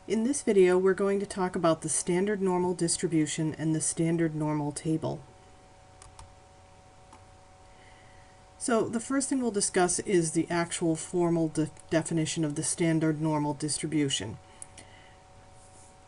In this video, we're going to talk about the standard normal distribution and the standard normal table. So the first thing we'll discuss is the actual formal definition of the standard normal distribution.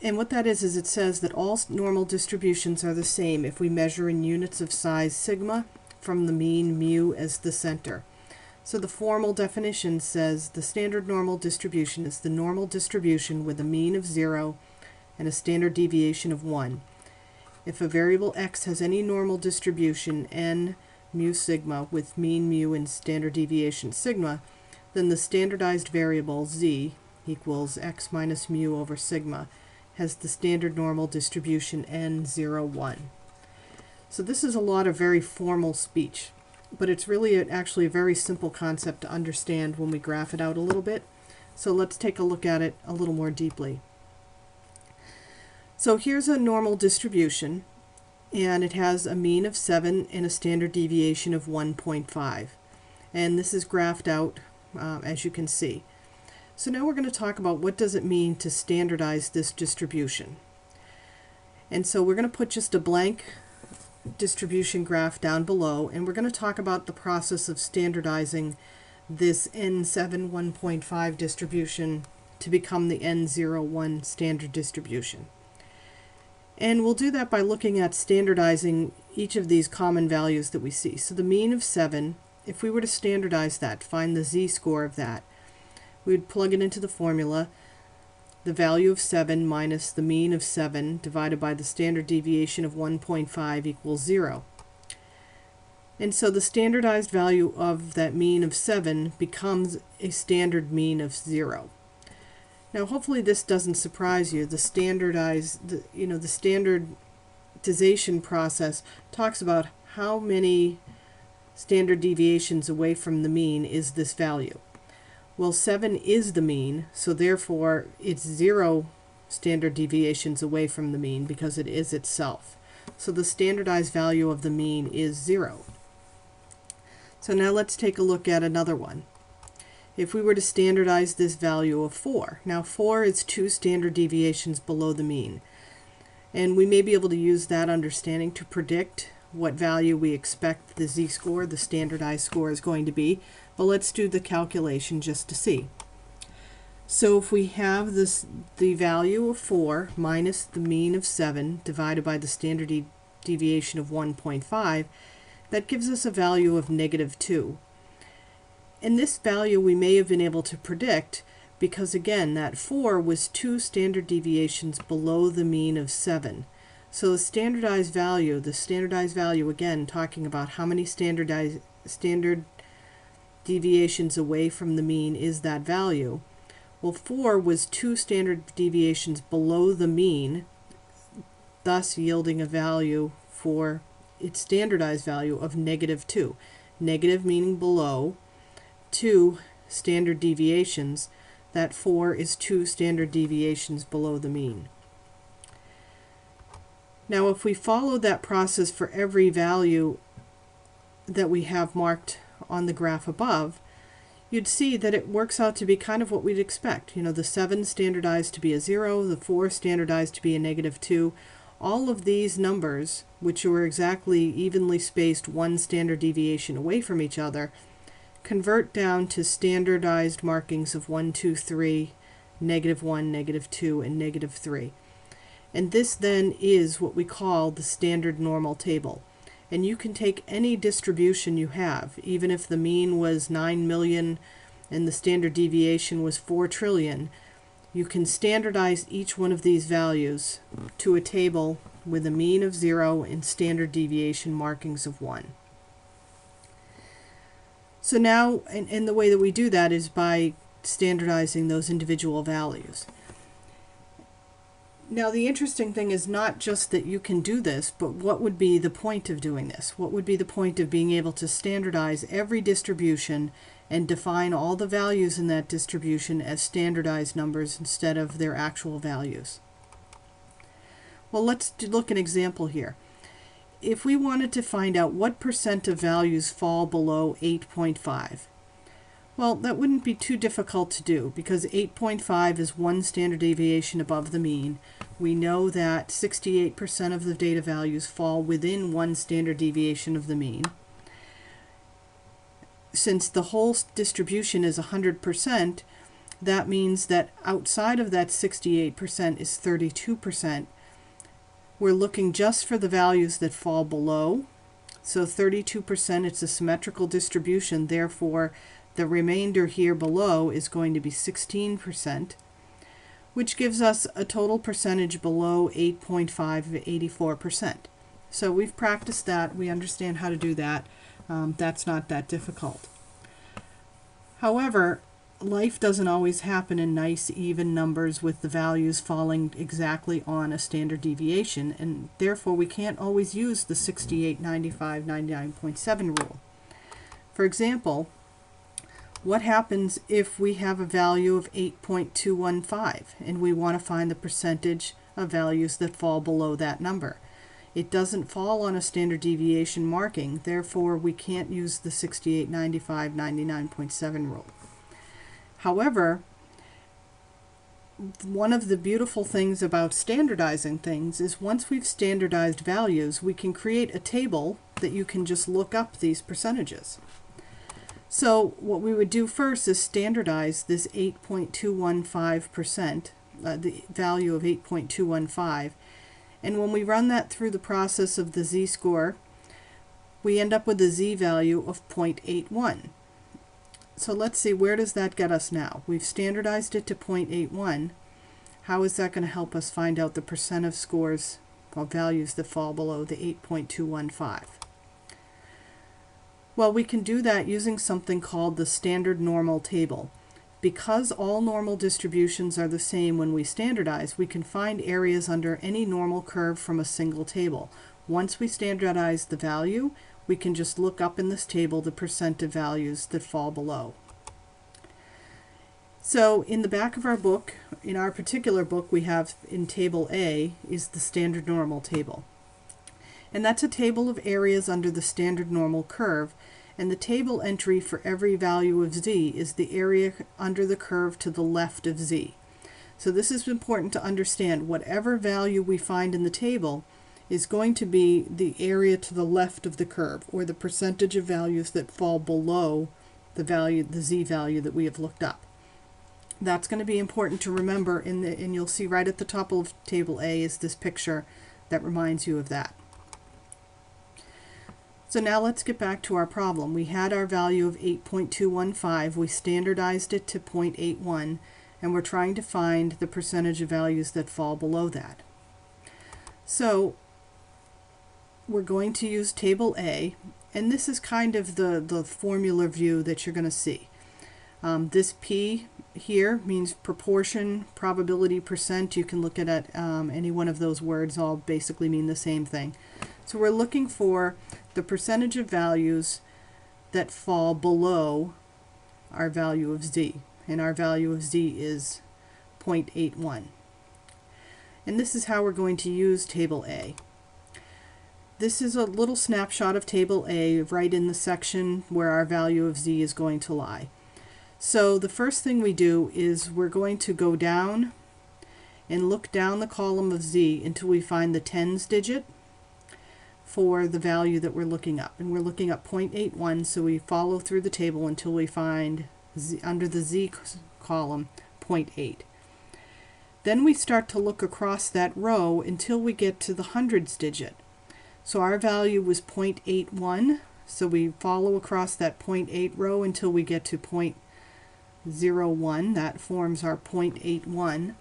And what that is it says that all normal distributions are the same if we measure in units of size sigma from the mean mu as the center. So the formal definition says the standard normal distribution is the normal distribution with a mean of 0 and a standard deviation of 1. If a variable x has any normal distribution n mu sigma with mean mu and standard deviation sigma, then the standardized variable z equals x minus mu over sigma has the standard normal distribution n 0, 1. So this is a lot of very formal speech, but it's really actually a very simple concept to understand when we graph it out a little bit. So let's take a look at it a little more deeply. So here's a normal distribution, and it has a mean of 7 and a standard deviation of 1.5. And this is graphed out as you can see. So now we're going to talk about what does it mean to standardize this distribution. And so we're going to put just a blank distribution graph down below, and we're going to talk about the process of standardizing this N7 1.5 distribution to become the N01 standard distribution. And we'll do that by looking at standardizing each of these common values that we see. So the mean of 7, if we were to standardize that, find the z-score of that, we would plug it into the formula. The value of 7 minus the mean of 7 divided by the standard deviation of 1.5 equals 0. And so the standardized value of that mean of 7 becomes a standard mean of 0. Now hopefully this doesn't surprise you. The standardization process talks about how many standard deviations away from the mean is this value. Well, 7 is the mean, so therefore it's 0 standard deviations away from the mean because it is itself. So the standardized value of the mean is 0. So now let's take a look at another one. If we were to standardize this value of 4, now 4 is 2 standard deviations below the mean. And we may be able to use that understanding to predict what value we expect the z-score, the standardized score, is going to be. But let's do the calculation just to see. So if we have the value of 4 minus the mean of 7 divided by the standard deviation of 1.5, that gives us a value of -2. And this value we may have been able to predict because, again, that 4 was 2 standard deviations below the mean of 7. So the standardized value, again, talking about how many standard deviations away from the mean is that value. Well, 4 was 2 standard deviations below the mean, thus yielding a value for its standardized value of -2. Negative meaning below, 2 standard deviations. That 4 is 2 standard deviations below the mean. Now if we follow that process for every value that we have marked on the graph above, you'd see that it works out to be kind of what we'd expect. You know, the 7 standardized to be a 0, the 4 standardized to be a -2. All of these numbers, which are exactly evenly spaced 1 standard deviation away from each other, convert down to standardized markings of 1, 2, 3, -1, -2, and -3. And this then is what we call the standard normal table. And you can take any distribution you have, even if the mean was 9 million and the standard deviation was 4 trillion, you can standardize each one of these values to a table with a mean of 0 and standard deviation markings of 1. So now, and the way that we do that is by standardizing those individual values. Now the interesting thing is not just that you can do this, but what would be the point of doing this? What would be the point of being able to standardize every distribution and define all the values in that distribution as standardized numbers instead of their actual values? Well, let's look at an example here. If we wanted to find out what % of values fall below 8.5, Well, that wouldn't be too difficult to do because 8.5 is one standard deviation above the mean. We know that 68% of the data values fall within one standard deviation of the mean. Since the whole distribution is 100%, that means that outside of that 68% is 32%. We're looking just for the values that fall below. So 32%, it's a symmetrical distribution, therefore the remainder here below is going to be 16%, which gives us a total percentage below 8.5 of 84%. So we've practiced that, we understand how to do that. That's not that difficult. However, life doesn't always happen in nice even numbers with the values falling exactly on a standard deviation, and therefore we can't always use the 68, 95, 99.7 rule. For example, what happens if we have a value of 8.215 and we want to find the percentage of values that fall below that number? It doesn't fall on a standard deviation marking, therefore we can't use the 68, 95, 99.7 rule. However, one of the beautiful things about standardizing things is once we've standardized values, we can create a table that you can just look up these percentages. So what we would do first is standardize this 8.215%, the value of 8.215, and when we run that through the process of the z-score, we end up with a z-value of 0.81. So let's see, where does that get us now? We've standardized it to 0.81. How is that going to help us find out the percent of scores or values that fall below the 8.215? Well, we can do that using something called the standard normal table. Because all normal distributions are the same when we standardize, we can find areas under any normal curve from a single table. Once we standardize the value, we can just look up in this table the percent of values that fall below. So in the back of our book, in our particular book, we have in table A is the standard normal table. And that's a table of areas under the standard normal curve, and the table entry for every value of z is the area under the curve to the left of z. So this is important to understand. Whatever value we find in the table is going to be the area to the left of the curve, or the percentage of values that fall below the value, the z value that we have looked up. That's going to be important to remember, and you'll see right at the top of table A is this picture that reminds you of that. So now let's get back to our problem. We had our value of 8.215, we standardized it to 0.81, and we're trying to find the percentage of values that fall below that. So we're going to use table A, and this is kind of the formula view that you're going to see. This P here means proportion, probability, percent. You can look at it, any one of those words all basically mean the same thing. So we're looking for the percentage of values that fall below our value of z, and our value of z is 0.81. And this is how we're going to use table A. This is a little snapshot of table A right in the section where our value of z is going to lie. So the first thing we do is we're going to go down and look down the column of z until we find the tens digit for the value that we're looking up. And we're looking up 0.81, so we follow through the table until we find z, under the z column 0.8. Then we start to look across that row until we get to the hundreds digit. So our value was 0.81, so we follow across that 0.8 row until we get to 0.01. That forms our 0.81,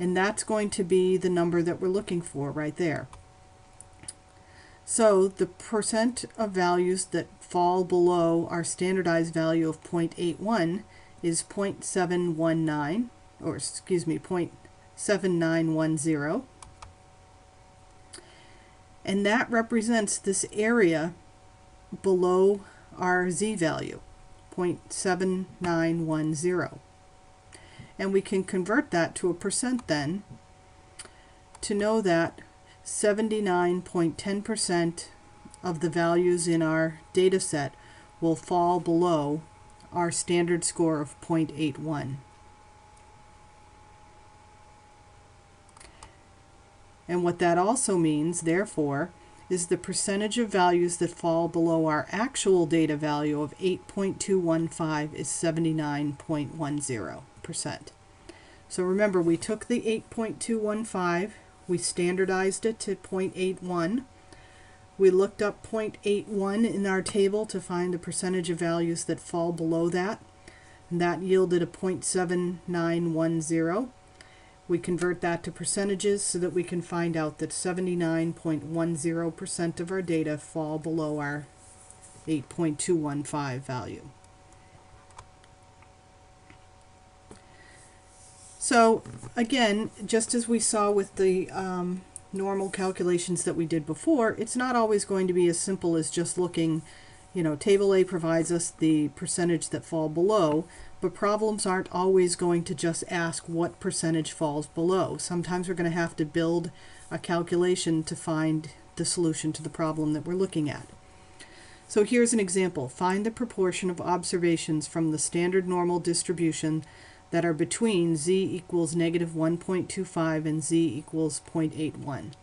and that's going to be the number that we're looking for right there. So the percent of values that fall below our standardized value of 0.81 is 0.719, or excuse me, 0.7910. And that represents this area below our z value, 0.7910. And we can convert that to a percent then to know that 79.10% of the values in our data set will fall below our standard score of 0.81. And what that also means, therefore, is the percentage of values that fall below our actual data value of 8.215 is 79.10%. So remember, we took the 8.215, we standardized it to 0.81. We looked up 0.81 in our table to find the percentage of values that fall below that, and that yielded a 0.7910. We convert that to percentages so that we can find out that 79.10% of our data fall below our 8.215 value. So again, just as we saw with the normal calculations that we did before, it's not always going to be as simple as just looking, Table A provides us the percentage that fall below, but problems aren't always going to just ask what percentage falls below. Sometimes we're going to have to build a calculation to find the solution to the problem that we're looking at. So here's an example. Find the proportion of observations from the standard normal distribution that are between z equals negative 1.25 and z equals 0.81.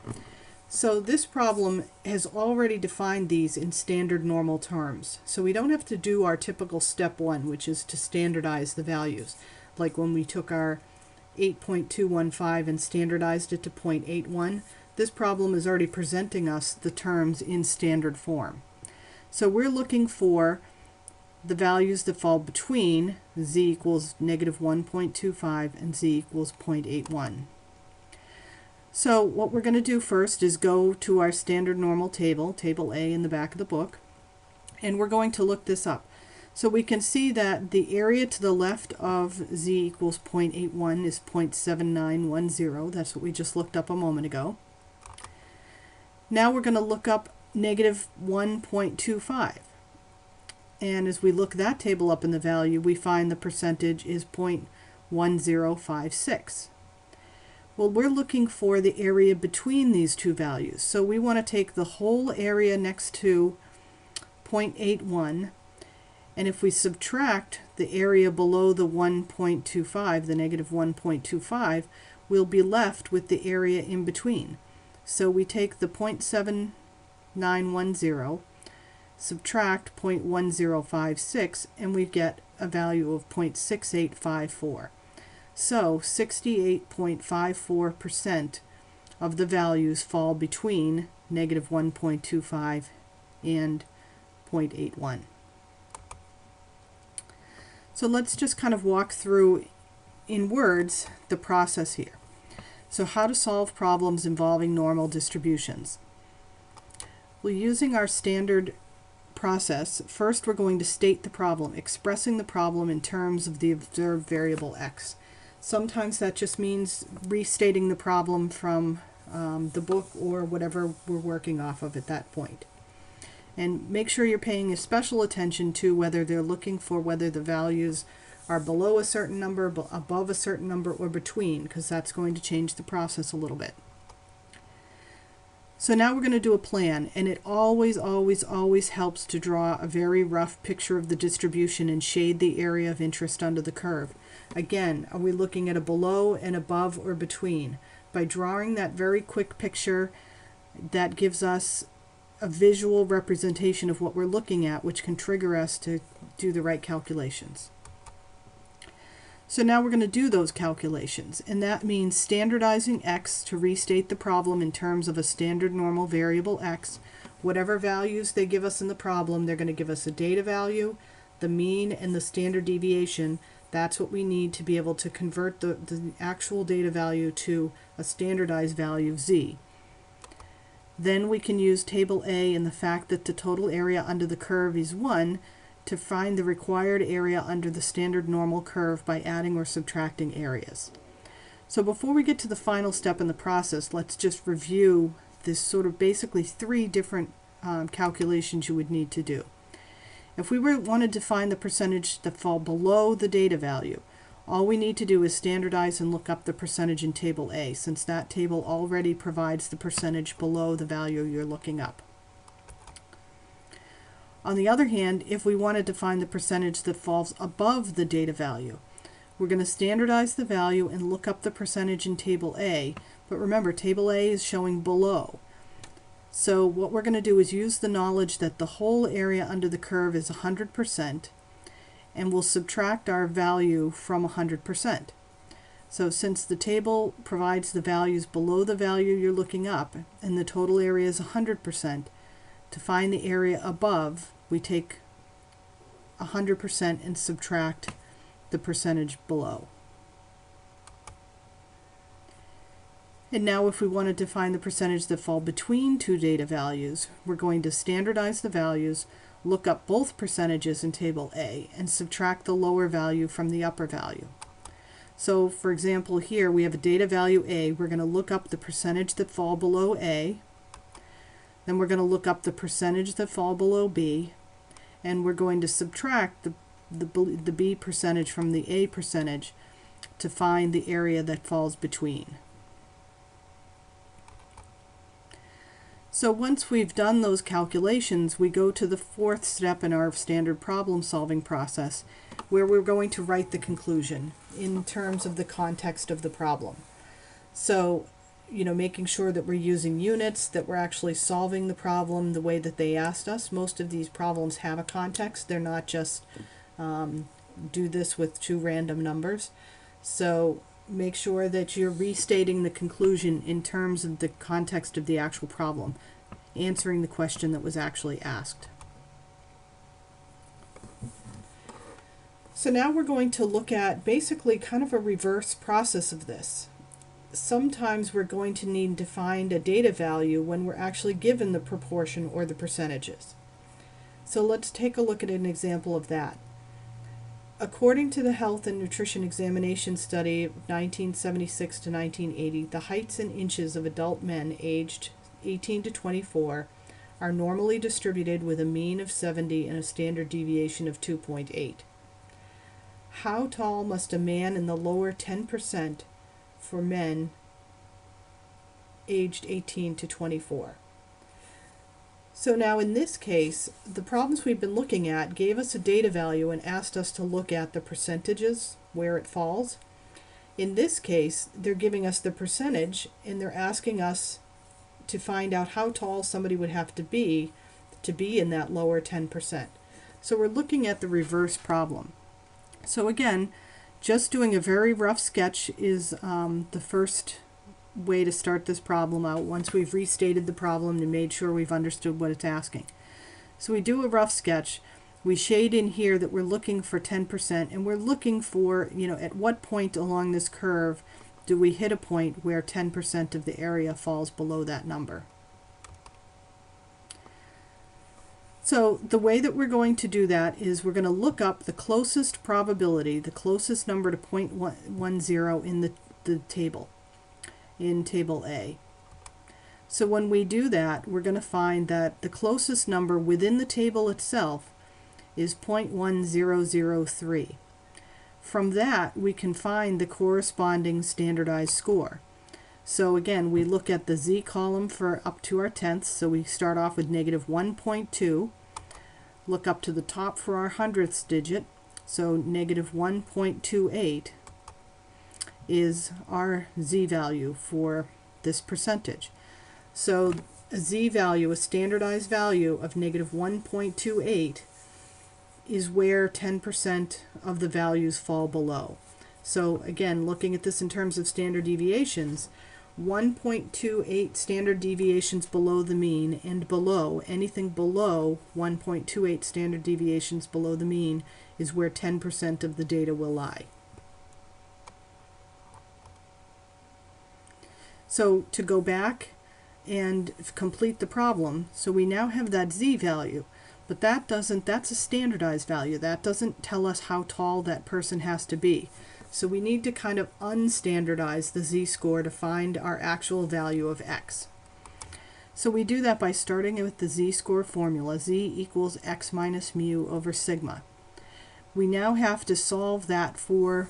So this problem has already defined these in standard normal terms. So we don't have to do our typical step one, which is to standardize the values. Like when we took our 8.215 and standardized it to 0.81, this problem is already presenting us the terms in standard form. So we're looking for the values that fall between z equals negative 1.25 and z equals 0.81. So what we're going to do first is go to our standard normal table, Table A in the back of the book, and we're going to look this up. So we can see that the area to the left of z equals 0.81 is 0.7910. That's what we just looked up a moment ago. Now we're going to look up negative 1.25. And as we look that table up in the value, we find the percentage is 0.1056. Well, we're looking for the area between these two values. So we want to take the whole area next to 0.81, and if we subtract the area below the 1.25, the negative 1.25, we'll be left with the area in between. So we take the 0.7910, subtract 0.1056, and we get a value of 0.6854. So 68.54% of the values fall between negative 1.25 and 0.81. So let's just kind of walk through in words the process here. So how to solve problems involving normal distributions. Well, using our standard process, first we're going to state the problem, expressing the problem in terms of the observed variable x. Sometimes that just means restating the problem from the book or whatever we're working off of at that point. And make sure you're paying special attention to whether they're looking for whether the values are below a certain number, above a certain number, or between, because that's going to change the process a little bit. So now we're going to do a plan, and it always helps to draw a very rough picture of the distribution and shade the area of interest under the curve. Again, are we looking at a below and above or between? By drawing that very quick picture, that gives us a visual representation of what we're looking at, which can trigger us to do the right calculations. So now we're going to do those calculations, and that means standardizing x to restate the problem in terms of a standard normal variable x. Whatever values they give us in the problem, they're going to give us a data value, the mean, and the standard deviation. That's what we need to be able to convert the actual data value to a standardized value of z. Then we can use Table A and the fact that the total area under the curve is 1 to find the required area under the standard normal curve by adding or subtracting areas. So before we get to the final step in the process, let's just review this sort of basically three different calculations you would need to do. If we wanted to find the percentage that fall below the data value, all we need to do is standardize and look up the percentage in Table A, since that table already provides the percentage below the value you're looking up. On the other hand, if we wanted to find the percentage that falls above the data value, we're going to standardize the value and look up the percentage in Table A. But remember, Table A is showing below. So what we're going to do is use the knowledge that the whole area under the curve is 100%, and we'll subtract our value from 100%. So since the table provides the values below the value you're looking up, and the total area is 100%, to find the area above, we take 100% and subtract the percentage below. And now if we wanted to find the percentage that fall between two data values, we're going to standardize the values, look up both percentages in Table A, and subtract the lower value from the upper value. So for example, here we have a data value A. We're going to look up the percentage that fall below A. Then we're going to look up the percentage that fall below B. And we're going to subtract the B percentage from the A percentage to find the area that falls between. So once we've done those calculations, we go to the fourth step in our standard problem solving process, where we're going to write the conclusion in terms of the context of the problem. So, making sure that we're using units, that we're actually solving the problem the way that they asked us. Most of these problems have a context. They're not just do this with two random numbers. So make sure that you're restating the conclusion in terms of the context of the actual problem, answering the question that was actually asked. So now we're going to look at basically kind of a reverse process of this. Sometimes we're going to need to find a data value when we're actually given the proportion or the percentages. So let's take a look at an example of that. According to the Health and Nutrition Examination Study of 1976 to 1980, the heights in inches of adult men aged 18 to 24 are normally distributed with a mean of 70 and a standard deviation of 2.8. How tall must a man in the lower 10% for men aged 18 to 24? So now in this case, the problems we've been looking at gave us a data value and asked us to look at the percentages, where it falls. In this case, they're giving us the percentage and they're asking us to find out how tall somebody would have to be in that lower 10%. So we're looking at the reverse problem. So again, just doing a very rough sketch is the first way to start this problem out once we've restated the problem and made sure we've understood what it's asking. So we do a rough sketch. We shade in here that we're looking for 10%, and we're looking for, at what point along this curve do we hit a point where 10% of the area falls below that number. So the way that we're going to do that is we're going to look up the closest probability, the closest number to 0.10 in the table, in Table A. So when we do that, we're going to find that the closest number within the table itself is 0.1003. From that, we can find the corresponding standardized score. So again, we look at the z column for up to our tenths. So we start off with negative 1.2. Look up to the top for our hundredths digit. So negative 1.28 is our z value for this percentage. So a z value, a standardized value of negative 1.28, is where 10% of the values fall below. So again, looking at this in terms of standard deviations, 1.28 standard deviations below the mean, and below, anything below 1.28 standard deviations below the mean is where 10% of the data will lie. So to go back and complete the problem, so we now have that z value, but that's a standardized value. That doesn't tell us how tall that person has to be. So we need to kind of unstandardize the z-score to find our actual value of x. So we do that by starting with the z-score formula, z equals x minus mu over sigma. We now have to solve that for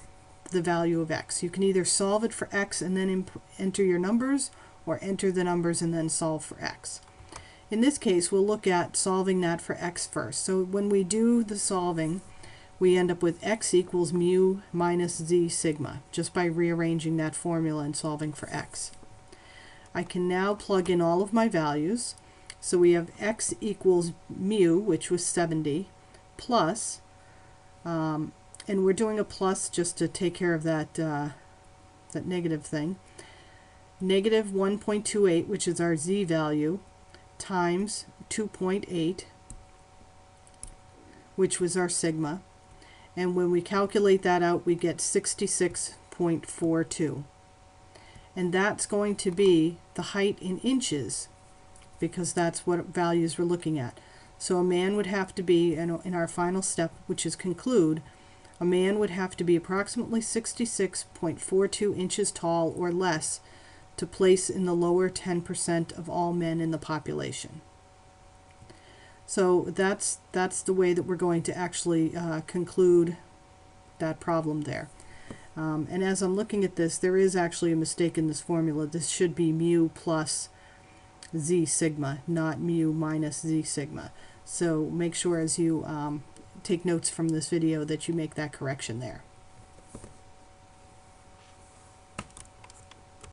the value of x. You can either solve it for x and then enter your numbers, or enter the numbers and then solve for x. In this case, we'll look at solving that for x first. So when we do the solving, we end up with x equals mu minus z sigma, just by rearranging that formula and solving for x. I can now plug in all of my values. So we have x equals mu, which was 70, plus, and we're doing a plus just to take care of that, that negative thing, negative 1.28, which is our z value, times 2.8, which was our sigma. And when we calculate that out, we get 66.42. And that's going to be the height in inches, because that's what values we're looking at. So a man would have to be, in our final step, which is conclude, a man would have to be approximately 66.42 inches tall or less to place in the lower 10% of all men in the population. So that's the way that we're going to actually conclude that problem there. And as I'm looking at this, there is actually a mistake in this formula. This should be mu plus z sigma, not mu minus z sigma. So make sure as you take notes from this video that you make that correction there.